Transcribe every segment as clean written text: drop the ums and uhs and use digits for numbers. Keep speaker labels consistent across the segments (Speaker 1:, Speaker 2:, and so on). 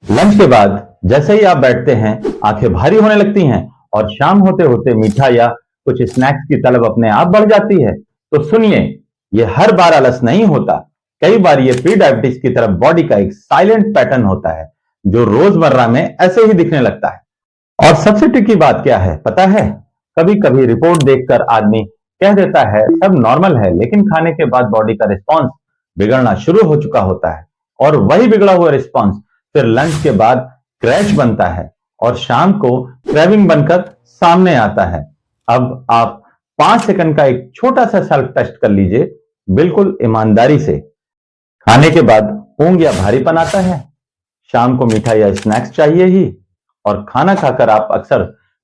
Speaker 1: Lunch के बाद जैसे ही आप बैठते हैं, आंखें भारी होने लगती हैं और शाम होते होते मीठा या कुछ स्नैक्स की तलब अपने आप बढ़ जाती है। तो सुनिए, ये हर बार आलस नहीं होता। कई बार ये प्री डायबिटीज की तरफ बॉडी का एक साइलेंट पैटर्न होता है, जो रोजमर्रा में ऐसे ही दिखने लगता है। और सबसे ट्रिकी बात क्या है पता है? कभी कभी रिपोर्ट देखकर आदमी कह देता है सब नॉर्मल है, लेकिन खाने के बाद बॉडी का रिस्पॉन्स बिगड़ना शुरू हो चुका होता है। और वही बिगड़ा हुआ रिस्पॉन्स फिर लंच के बाद क्रैश बनता है और शाम को क्रेविंग बनकर सामने आता है। अब आप 5 सेकंड का एक छोटा सा सेल्फ टेस्ट कर लीजिए, बिल्कुल ईमानदारी से। खाने के बाद ऊंघ या भारीपन आता है? शाम को मीठा या स्नैक्स चाहिए ही? और खाना खाकर आप अक्सर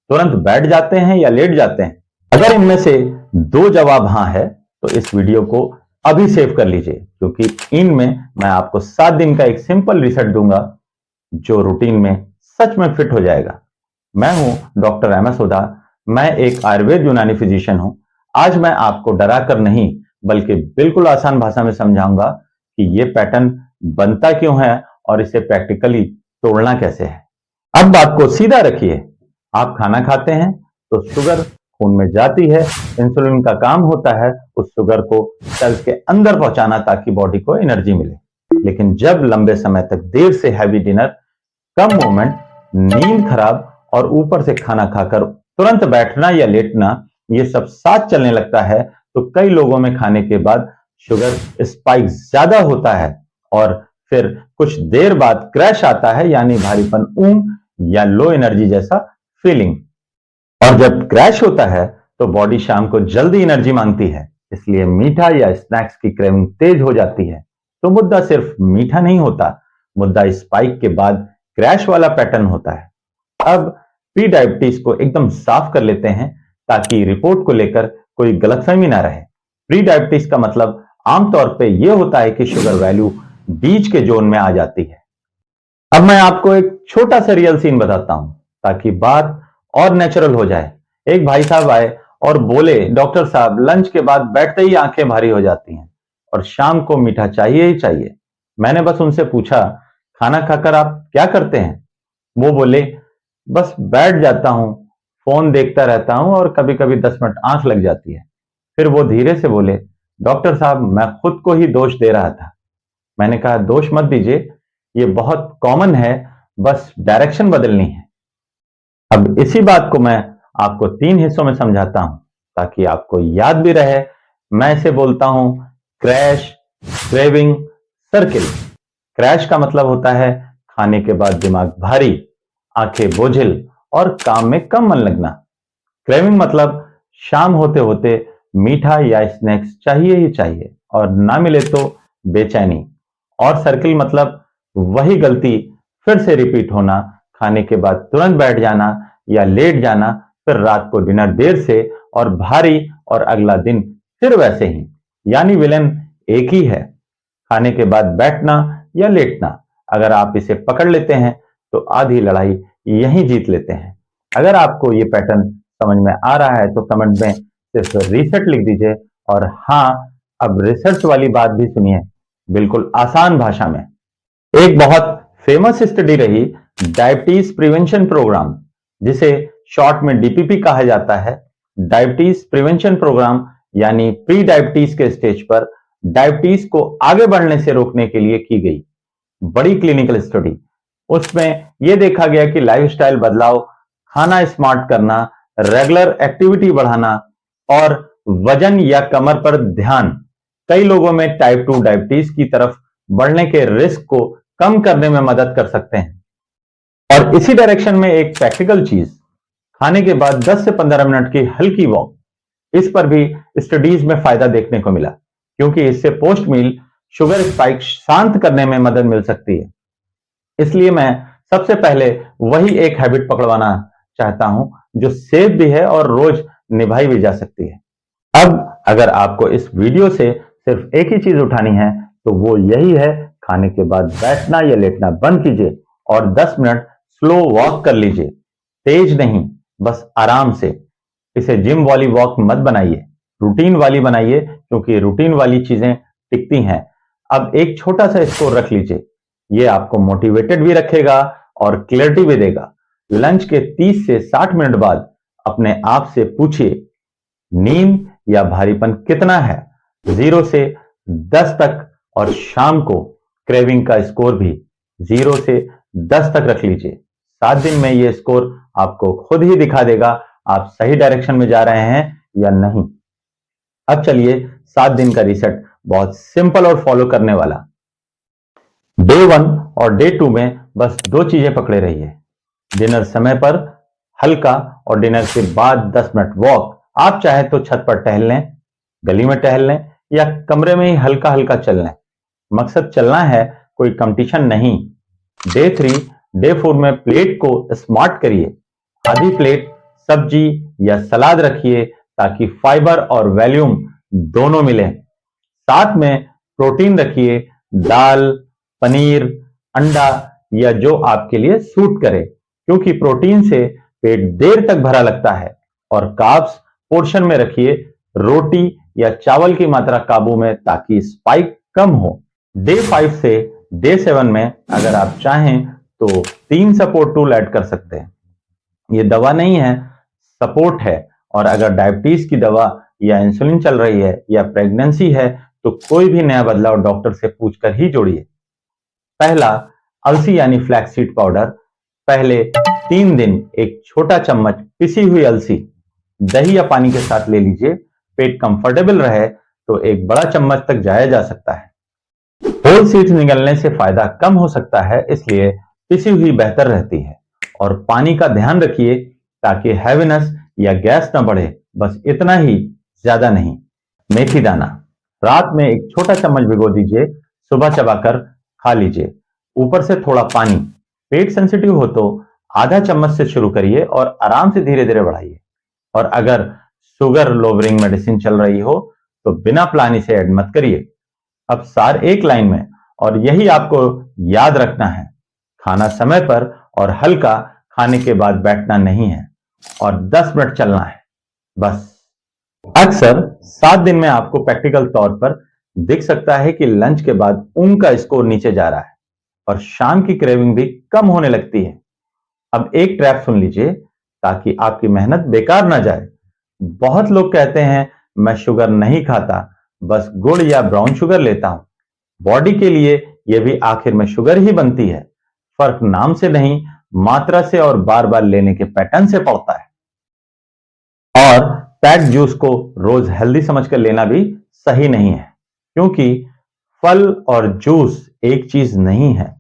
Speaker 1: तुरंत बैठ जाते हैं या लेट जाते हैं? अगर इनमें से दो जवाब हाँ है, तो इस वीडियो को अभी सेव कर लीजिए, क्योंकि इनमें मैं आपको 7 दिन का एक सिंपल रिसेट दूंगा, जो रूटीन में सच में फिट हो जाएगा। मैं हूं डॉक्टर एमएस हुदा। मैं एक आयुर्वेद यूनानी फिजिशियन हूं। आज मैं आपको डराकर नहीं, बल्कि बिल्कुल आसान भाषा में समझाऊंगा कि ये पैटर्न बनता क्यों है और इसे प्रैक्टिकली तोड़ना कैसे है। अब बात को सीधा रखिए। आप खाना खाते हैं तो शुगर खून में जाती है। इंसुलिन का काम होता है उस शुगर को सेल्स के अंदर पहुंचाना, ताकि बॉडी को एनर्जी मिले। लेकिन जब लंबे समय तक देर से हैवी डिनर, कम मूवमेंट, नींद खराब और ऊपर से खाना खाकर तुरंत बैठना या लेटना, ये सब साथ चलने लगता है, तो कई लोगों में खाने के बाद शुगर स्पाइक ज्यादा होता है और फिर कुछ देर बाद क्रैश आता है, यानी भारीपन, ऊंघ या लो एनर्जी जैसा फीलिंग। और जब क्रैश होता है तो बॉडी शाम को जल्दी एनर्जी मांगती है, इसलिए मीठा या स्नैक्स की क्रेविंग तेज हो जाती है। तो मुद्दा सिर्फ मीठा नहीं होता, मुद्दा स्पाइक के बाद क्रैश वाला पैटर्न होता है। अब प्री डायबिटीज को एकदम साफ कर लेते हैं, ताकि रिपोर्ट को लेकर कोई गलतफहमी ना रहे। प्री डायबिटीज का मतलब आमतौर पे यह होता है कि शुगर वैल्यू बीच के जोन में आ जाती है। अब मैं आपको एक छोटा सा रियल सीन बताता हूं, ताकि बात और नेचुरल हो जाए। एक भाई साहब आए और बोले, डॉक्टर साहब, लंच के बाद बैठते ही आंखें भारी हो जाती हैं और शाम को मीठा चाहिए ही चाहिए। मैंने बस उनसे पूछा, खाना खाकर आप क्या करते हैं? वो बोले, बस बैठ जाता हूं, फोन देखता रहता हूं और कभी कभी 10 मिनट आंख लग जाती है। फिर वो धीरे से बोले, डॉक्टर साहब, मैं खुद को ही दोष दे रहा था। मैंने कहा, दोष मत दीजिए, ये बहुत कॉमन है, बस डायरेक्शन बदलनी है। अब इसी बात को मैं आपको 3 हिस्सों में समझाता हूं, ताकि आपको याद भी रहे। मैं इसे बोलता हूं क्रैश, क्रेविंग, सर्किल। क्रैश का मतलब होता है खाने के बाद दिमाग भारी, आंखें बोझिल और काम में कम मन लगना। क्रेविंग मतलब शाम होते होते मीठा या स्नैक्स चाहिए ही चाहिए और ना मिले तो बेचैनी। और सर्किल मतलब वही गलती फिर से रिपीट होना, खाने के बाद तुरंत बैठ जाना या लेट जाना, फिर रात को डिनर देर से और भारी, और अगला दिन फिर वैसे ही। यानी विलेन एक ही है, खाने के बाद बैठना या लेटना। अगर आप इसे पकड़ लेते हैं तो आधी लड़ाई यहीं जीत लेते हैं। अगर आपको ये पैटर्न समझ में आ रहा है तो कमेंट में सिर्फ रीसेट लिख दीजिए। और हाँ, अब रिसर्च वाली बात भी सुनिए, बिल्कुल आसान भाषा में। एक बहुत फेमस स्टडी रही डायबिटीज प्रिवेंशन प्रोग्राम, जिसे शॉर्ट में डीपीपी कहा जाता है। डायबिटीज प्रिवेंशन प्रोग्राम यानी प्री डायबिटीज के स्टेज पर डायबिटीज को आगे बढ़ने से रोकने के लिए की गई बड़ी क्लिनिकल स्टडी। उसमें यह देखा गया कि लाइफस्टाइल बदलाव, खाना स्मार्ट करना, रेगुलर एक्टिविटी बढ़ाना और वजन या कमर पर ध्यान कई लोगों में टाइप 2 डायबिटीज की तरफ बढ़ने के रिस्क को कम करने में मदद कर सकते हैं। और इसी डायरेक्शन में एक प्रैक्टिकल चीज, खाने के बाद 10 से 15 मिनट की हल्की वॉक, इस पर भी स्टडीज में फायदा देखने को मिला, क्योंकि इससे पोस्ट मील शुगर स्पाइक शांत करने में मदद मिल सकती है। इसलिए मैं सबसे पहले वही एक हैबिट पकड़वाना चाहता हूं जो सेफ भी है और रोज निभाई भी जा सकती है। अब अगर आपको इस वीडियो से सिर्फ एक ही चीज उठानी है तो वो यही है, खाने के बाद बैठना या लेटना बंद कीजिए और 10 मिनट स्लो वॉक कर लीजिए। तेज नहीं, बस आराम से। इसे जिम वाली वॉक मत बनाइए, रूटीन वाली बनाइए, क्योंकि रूटीन वाली चीजें टिकती हैं। अब एक छोटा सा स्कोर रख लीजिए, ये आपको मोटिवेटेड भी रखेगा और क्लैरिटी भी देगा। लंच के 30 से 60 मिनट बाद अपने आप से पूछिए, नींद या भारीपन कितना है 0 से 10 तक, और शाम को क्रेविंग का स्कोर भी 0 से 10 तक रख लीजिए। 7 दिन में ये स्कोर आपको खुद ही दिखा देगा आप सही डायरेक्शन में जा रहे हैं या नहीं। अब चलिए 7 दिन का रीसेट बहुत सिंपल और फॉलो करने वाला। डे 1 और डे 2 में बस 2 चीजें पकड़े रहिए। डिनर समय पर हल्का और डिनर के बाद 10 मिनट वॉक। आप चाहे तो छत पर टहल लें, गली में टहल लें या कमरे में ही हल्का हल्का चल लें। मकसद चलना है, कोई कंपटीशन नहीं। डे 3, डे 4 में प्लेट को स्मार्ट करिए। आधी प्लेट सब्जी या सलाद रखिए ताकि फाइबर और वॉल्यूम दोनों मिले। साथ में प्रोटीन रखिए, दाल, पनीर, अंडा या जो आपके लिए सूट करे, क्योंकि प्रोटीन से पेट देर तक भरा लगता है। और कार्ब्स पोर्शन में रखिए, रोटी या चावल की मात्रा काबू में ताकि स्पाइक कम हो। डे 5 से डे 7 में अगर आप चाहें तो 3 सपोर्ट टूल ऐड कर सकते हैं। ये दवा नहीं है, सपोर्ट है। और अगर डायबिटीज की दवा या इंसुलिन चल रही है या प्रेगनेंसी है तो कोई भी नया बदलाव डॉक्टर से पूछकर ही जोड़िए। पहला, अलसी यानी फ्लैक्सीड पाउडर। पहले 3 दिन एक छोटा चम्मच पिसी हुई अलसी दही या पानी के साथ ले लीजिए। पेट कंफर्टेबल रहे तो एक बड़ा चम्मच तक जाया जा सकता है। होल सीड्स निगलने से फायदा कम हो सकता है, इसलिए पिसी हुई बेहतर रहती है। और पानी का ध्यान रखिए ताकि हैवीनेस या गैस न बढ़े, बस इतना ही, ज्यादा नहीं। मेथी दाना रात में एक छोटा चम्मच भिगो दीजिए, सुबह चबाकर खा लीजिए। ऊपर से थोड़ा पानी। पेट सेंसिटिव हो तो आधा चम्मच से शुरू करिए और आराम से धीरे धीरे बढ़ाइए। और अगर शुगर लोवरिंग मेडिसिन चल रही हो तो बिना प्लान इसे ऐड मत करिए। अब सार एक लाइन में, और यही आपको याद रखना है, खाना समय पर और हल्का, खाने के बाद बैठना नहीं है और 10 मिनट चलना है बस। अक्सर 7 दिन में आपको प्रैक्टिकल तौर पर दिख सकता है कि लंच के बाद ऊंग का स्कोर नीचे जा रहा है और शाम की क्रेविंग भी कम होने लगती है। अब एक ट्रैप सुन लीजिए ताकि आपकी मेहनत बेकार ना जाए। बहुत लोग कहते हैं मैं शुगर नहीं खाता, बस गुड़ या ब्राउन शुगर लेता हूं। बॉडी के लिए यह भी आखिर में शुगर ही बनती है। फर्क नाम से नहीं, मात्रा से और बार बार लेने के पैटर्न से पड़ता है। और पैक्ड जूस को रोज हेल्दी समझकर लेना भी सही नहीं है, क्योंकि फल और जूस एक चीज नहीं है।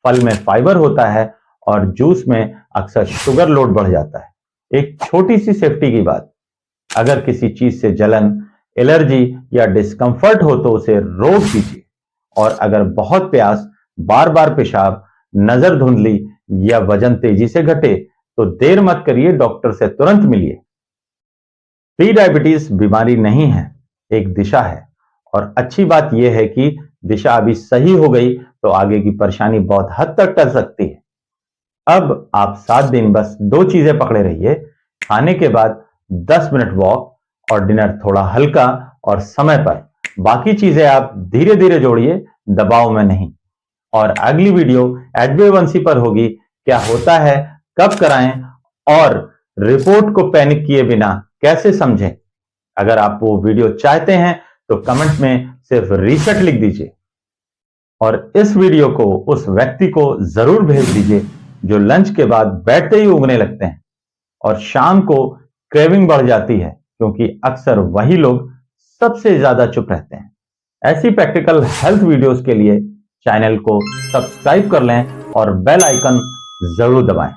Speaker 1: फल में फाइबर होता है और जूस में अक्सर शुगर लोड बढ़ जाता है। एक छोटी सी सेफ्टी की बात, अगर किसी चीज से जलन, एलर्जी या डिस्कंफर्ट हो तो उसे रोक दीजिए। और अगर बहुत प्यास, बार बार पेशाब, नजर धुंधली या वजन तेजी से घटे तो देर मत करिए, डॉक्टर से तुरंत मिलिए। प्री डायबिटीज बीमारी नहीं है, एक दिशा है। और अच्छी बात यह है कि दिशा अभी सही हो गई तो आगे की परेशानी बहुत हद तक टल सकती है। अब आप 7 दिन बस 2 चीजें पकड़े रहिए, खाने के बाद 10 मिनट वॉक और डिनर थोड़ा हल्का और समय पर। बाकी चीजें आप धीरे धीरे जोड़िए, दबाव में नहीं। और अगली वीडियो HbA1c पर होगी, क्या होता है, कब कराएं और रिपोर्ट को पैनिक किए बिना कैसे समझें। अगर आप वो वीडियो चाहते हैं तो कमेंट में सिर्फ रीसेट लिख दीजिए। और इस वीडियो को उस व्यक्ति को जरूर भेज दीजिए जो लंच के बाद बैठते ही उगने लगते हैं और शाम को क्रेविंग बढ़ जाती है, क्योंकि अक्सर वही लोग सबसे ज्यादा चुप रहते हैं। ऐसी प्रैक्टिकल हेल्थ वीडियोस के लिए चैनल को सब्सक्राइब कर लें और बेल आइकन जरूर दबाएं।